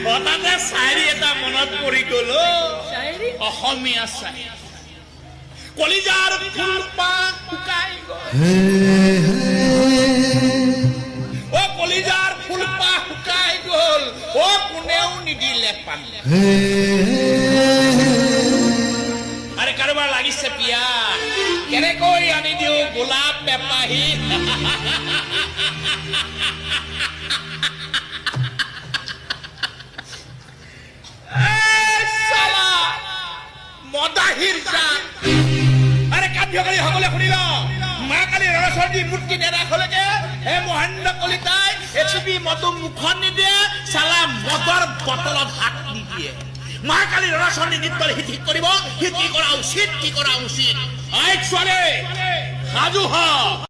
হঠাতে চাৰি এটা মনত পৰি গল অসমীয়া চাই কলিজাৰ ফুলপাহ শুকাই গল অ কলিজাৰ ফুলপাহ শুকাই গল অ কোনেও নিদিলে পানী আৰে কাৰোবাৰ লাগিছে পিয়া কেনেকৈ আনি দিওঁ গোলাপ বেপাহী মদাহিৰ জান আৰে কাৰ্যকাৰী সকলে শুনিল মা কালি ৰসৰ্জী মূৰ্তি নেৰাখলৈকে হে মহেন্দ্ৰ কলিতাই এচুপি মধু মুখত নিদিয়ে চালা মদৰ বটলত হাত নিদিয়ে মা কালি ৰসৰ্জী নৃত্যৰ ঠিক কৰিব সি কি কৰা উচিত ঐ ছোৱালী সাজু হ